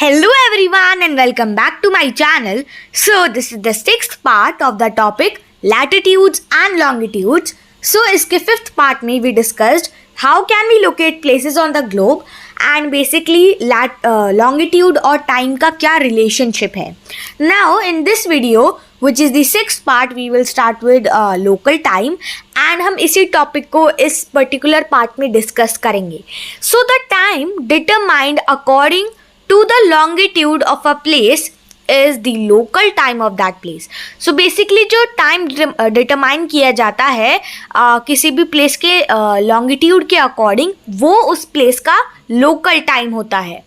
Hello everyone and welcome back to my channel. So this is the sixth part of the topic latitudes and longitudes. So इसके fifth part में we discussed how can we locate places on the globe and basically longitude और time का क्या relationship है. Now in this video which is the sixth part we will start with local time and हम इसी topic को इस particular part में discuss करेंगे. So the time determined according to the longitude of a place is the local time of that place. So basically जो time determine किया जाता है किसी भी place के longitude के according वो उस place का local time होता है.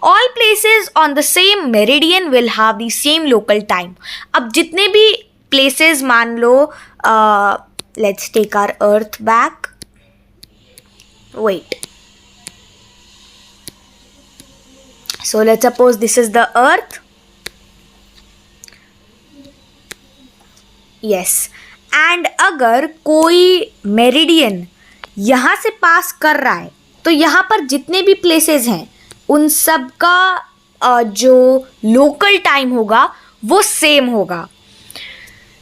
All places on the same meridian will have the same local time. अब जितने भी places मान लो let's take our earth back. Wait. So let's suppose this is the earth. Yes. And अगर कोई meridian यहाँ से पास कर रहा है तो यहाँ पर जितने भी प्लेसेस हैं उन सब का जो लोकल टाइम होगा वो सेम होगा.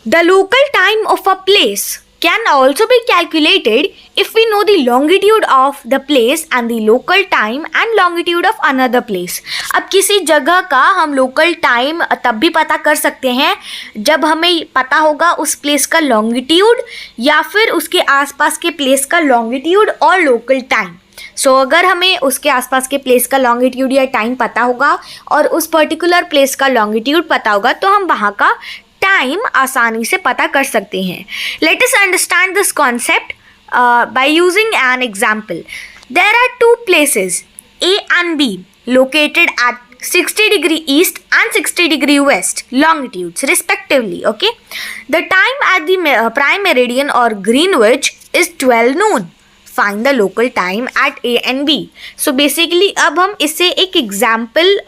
The local time of a place can also be calculated if we know the longitude of the place and the local time and longitude of another place. अब किसी जगह का हम local time तब भी पता कर सकते हैं जब हमें पता होगा उस place का longitude या फिर उसके आसपास के place का longitude और local time. So अगर हमें उसके आसपास के प्लेस का लॉन्गिट्यूड या टाइम पता होगा और उस पर्टिकुलर प्लेस का लॉन्गिट्यूड पता होगा तो हम वहाँ का टाइम आसानी से पता कर सकते हैं. Let us understand this concept by using an example. There are two places A and B located at 60 degree east and 60 degree west longitudes respectively. Okay, the time at the prime meridian or Greenwich is 12 noon. Find the local time at A and B. So basically अब हम इसे एक example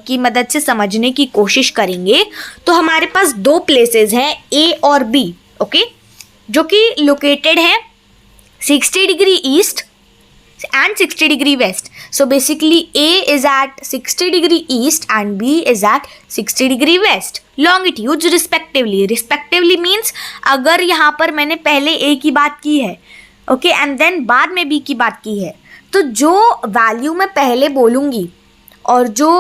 की मदद से समझने की कोशिश करेंगे. तो हमारे पास दो प्लेसेस हैं A और B, ओके, जो कि लोकेटेड हैं 60 degree east and 60 degree west. So basically A is at 60 degree east and B is at 60 degree west. Longitudes respectively. Respectively means अगर यहाँ पर मैंने पहले A की बात की है ओके एंड देन बाद में बी की बात की है तो जो वैल्यू मैं पहले बोलूँगी और जो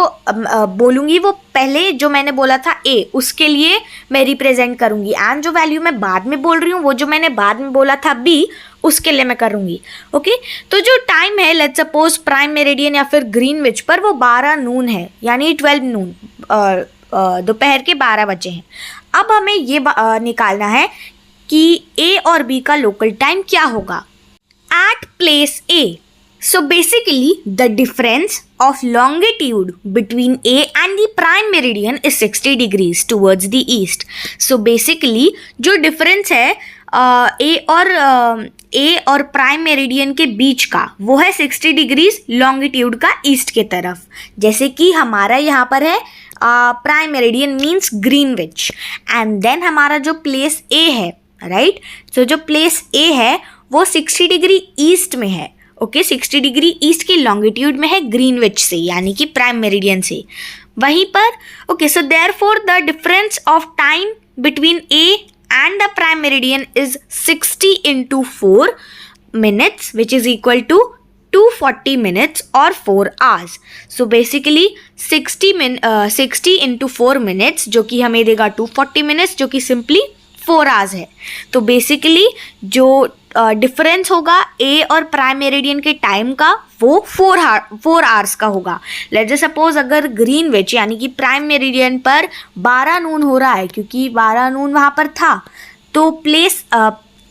बोलूँगी वो पहले जो मैंने बोला था ए उसके लिए मैं रिप्रेजेंट करूँगी एंड जो वैल्यू मैं बाद में बोल रही हूँ वो जो मैंने बाद में बोला था बी उसके लिए मैं करूँगी. ओके तो जो टाइम है लेट्स सपोज प्राइम मेरिडियन या फिर ग्रीनविच पर वो 12 नून है यानी 12 नून दोपहर के 12 बजे हैं. अब हमें ये निकालना है कि A और B का लोकल टाइम क्या होगा. At place A, so basically the difference of longitude between A and the prime meridian is 60 degrees towards the east. So basically जो difference है A और prime meridian के बीच का वो है 60 degrees longitude का east के तरफ. जैसे कि हमारा यहाँ पर है prime meridian means Greenwich and then हमारा जो place A है राइट. सो जो प्लेस ए है वो 60 डिग्री ईस्ट में है. ओके 60 डिग्री ईस्ट की लॉन्गिट्यूड में है ग्रीनविच से यानी कि प्राइम मेरिडियन से वहीं पर. Okay so therefore the difference of time between A and the prime meridian is 60 into 4 minutes which is equal to 240 minutes or 4 hours. So basically 60 into 4 minutes जो कि हमें देगा 240 minutes जो कि सिंपली 4 आवर्स है. तो बेसिकली जो difference होगा ए और प्राइम मेरिडियन के टाइम का वो 4 आवर्स का होगा. लेट्स सपोज अगर ग्रीनविच यानी कि प्राइम मेरिडियन पर 12 नून हो रहा है क्योंकि 12 नून वहाँ पर था तो प्लेस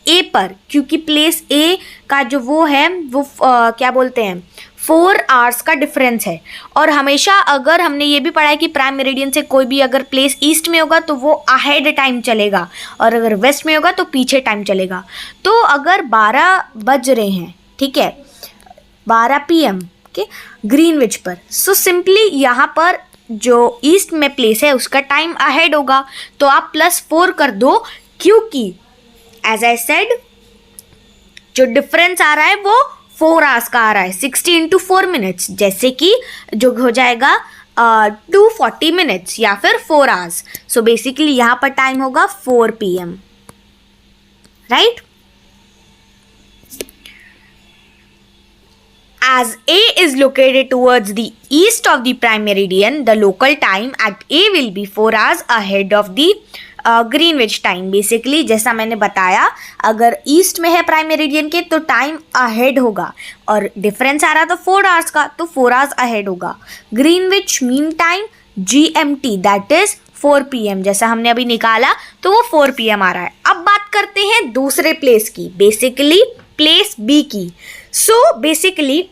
ए पर क्योंकि प्लेस ए का जो वो है वो क्या बोलते हैं 4 आवर्स का डिफरेंस है. और हमेशा अगर हमने ये भी पढ़ा है कि प्राइम मेरिडियन से कोई भी अगर प्लेस ईस्ट में होगा तो वो अहेड टाइम चलेगा और अगर वेस्ट में होगा तो पीछे टाइम चलेगा. तो अगर 12 बज रहे हैं ठीक है 12 PM ओके ग्रीनविच पर सो सिंपली यहाँ पर जो ईस्ट में प्लेस है उसका टाइम अहेड होगा तो आप +4 कर दो क्योंकि एज आई सेड जो डिफरेंस आ रहा है वो 4 आवर्स का आ रहा है 60 into 4 minutes जैसे कि जो हो जाएगा 2:40 मिनट्स या फिर 4 आवर्स. सो बेसिकली यहाँ पर टाइम होगा 4 PM, right. As A is located towards the east of the prime meridian, the local time at A will be 4 hours ahead of the Greenwich time. Basically जैसा मैंने बताया, अगर east में है prime meridian के तो time ahead होगा, और डिफरेंस आ रहा था 4 आवर्स का, तो 4 आवर्स अहेड होगा. Greenwich mean time GMT that is 4 PM, जैसा हमने अभी निकाला तो वो 4 PM आ रहा है. अब बात करते हैं दूसरे प्लेस की, बेसिकली प्लेस बी की. सो बेसिकली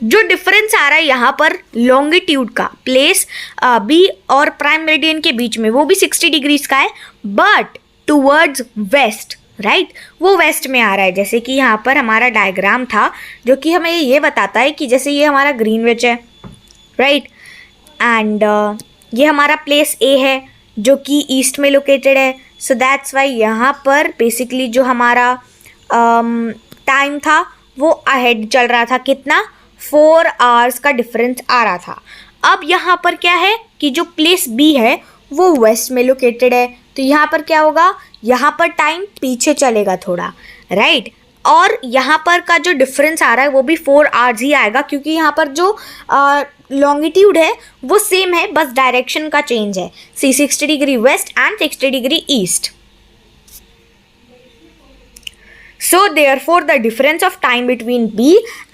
जो डिफरेंस आ रहा है यहाँ पर लॉन्गिट्यूड का, प्लेस बी और प्राइम मेरिडियन के बीच में, वो भी 60 डिग्रीज का है, बट टूवर्ड्स वेस्ट, राइट, वो वेस्ट में आ रहा है. जैसे कि यहाँ पर हमारा डायग्राम था जो कि हमें ये बताता है कि जैसे ये हमारा ग्रीनविच है, राइट, एंड ये हमारा प्लेस ए है जो कि ईस्ट में लोकेटेड है. सो दैट्स वाई यहाँ पर बेसिकली जो हमारा टाइम था वो अहेड चल रहा था. कितना? 4 आवर्स का डिफरेंस आ रहा था. अब यहाँ पर क्या है कि जो प्लेस बी है वो वेस्ट में लोकेटेड है, तो यहाँ पर क्या होगा, यहाँ पर टाइम पीछे चलेगा थोड़ा, राइट. और यहाँ पर का जो डिफरेंस आ रहा है वो भी 4 आवर्स ही आएगा, क्योंकि यहाँ पर जो लॉन्गिट्यूड है वो सेम है, बस डायरेक्शन का चेंज है. 60 degree west and 60 degree east. So therefore the difference of time between B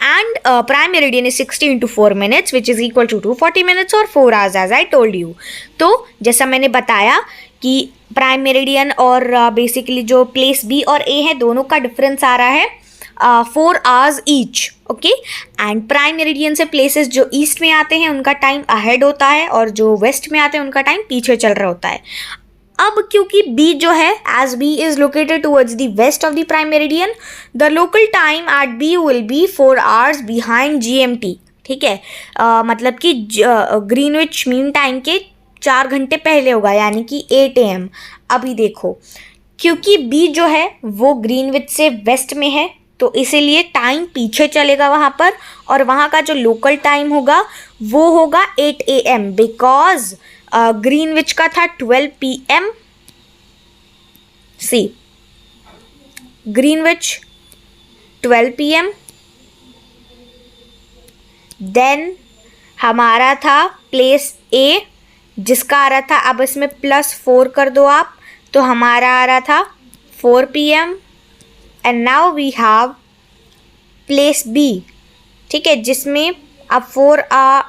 and prime meridian is 60 into 4 minutes which is equal to 240 minutes or 4 hours as I told you. तो जैसा मैंने बताया कि prime meridian और basically जो place B और A है दोनों का डिफरेंस आ रहा है 4 hours each, okay. And prime meridian से प्लेसेस जो ईस्ट में आते हैं उनका टाइम अहेड होता है, और जो वेस्ट में आते हैं उनका टाइम पीछे चल रहा होता है. अब क्योंकि B जो है, as B is located towards the west of the prime meridian, the local time at B will be 4 hours behind GMT. ठीक है, मतलब कि ग्रीनविच मीन टाइम के 4 घंटे पहले होगा, यानी कि 8 AM. अभी देखो, क्योंकि B जो है वो ग्रीनविच से वेस्ट में है तो इसीलिए टाइम पीछे चलेगा वहाँ पर, और वहाँ का जो लोकल टाइम होगा वो होगा 8 AM, बिकॉज ग्रीनविच का था 12 PM. सी, ग्रीनविच 12 PM, देन हमारा था प्लेस A जिसका आ रहा था, अब इसमें +4 कर दो आप, तो हमारा आ रहा था 4 PM. And now we have place B, ठीक है, जिसमें अब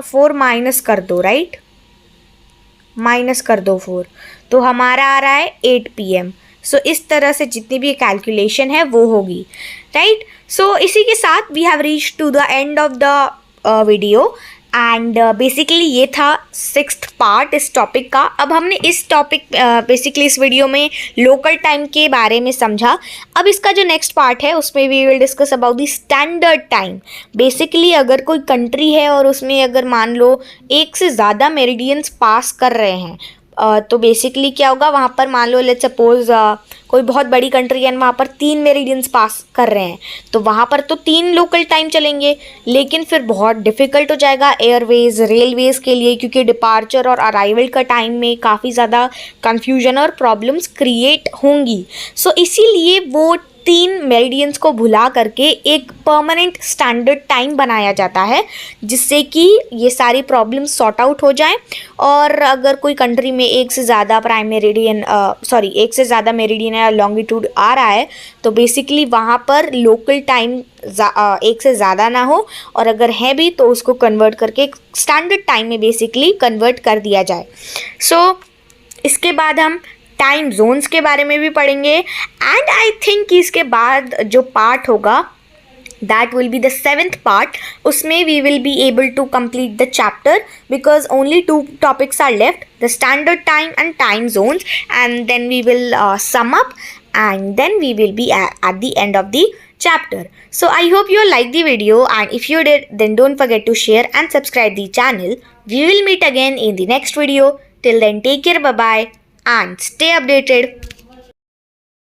4 माइनस कर दो, राइट, माइनस कर दो 4, तो हमारा आ रहा है 8 PM. सो इस तरह से जितनी भी कैलकुलेशन है वो होगी, राइट. सो इसी के साथ we have reach to the end of the video, and basically ये था 6th पार्ट इस टॉपिक का. अब हमने इस टॉपिक बेसिकली इस वीडियो में लोकल टाइम के बारे में समझा. अब इसका जो नेक्स्ट पार्ट है उसमें we will discuss about the standard time. Basically अगर कोई कंट्री है और उसमें अगर मान लो एक से ज़्यादा मेरिडियंस पास कर रहे हैं, तो बेसिकली क्या होगा, वहाँ पर मान लो लेट्स सपोज कोई बहुत बड़ी कंट्री है, वहाँ पर 3 मेरिडियंस पास कर रहे हैं, तो वहाँ पर तो 3 लोकल टाइम चलेंगे, लेकिन फिर बहुत डिफ़िकल्ट हो जाएगा एयरवेज रेलवेज़ के लिए, क्योंकि डिपार्चर और अराइवल का टाइम में काफ़ी ज़्यादा कन्फ्यूजन और प्रॉब्लम्स क्रिएट होंगी. सो इसीलिए वो 3 मेरिडियंस को भुला करके एक परमानेंट स्टैंडर्ड टाइम बनाया जाता है, जिससे कि ये सारी प्रॉब्लम्स सॉर्ट आउट हो जाएं. और अगर कोई कंट्री में एक से ज़्यादा प्राइम मेरिडियन एक से ज़्यादा मेरिडियन या लॉन्गिट्यूड आ रहा है, तो बेसिकली वहाँ पर लोकल टाइम एक से ज़्यादा ना हो, और अगर है भी तो उसको कन्वर्ट करके स्टैंडर्ड टाइम में बेसिकली कन्वर्ट कर दिया जाए. सो इसके बाद हम टाइम जोन्स के बारे में भी पढ़ेंगे, एंड आई थिंक कि इसके बाद जो पार्ट होगा that will be the 7th part. उसमें we will be able to complete the chapter because only 2 topics are left, the standard time and time zones, and then we will sum up, and then we will be at the end of the chapter. So I hope you like the video, and if you did, then don't forget to share and subscribe the channel. We will meet again in the next video. Till then, take care, bye bye, and stay updated.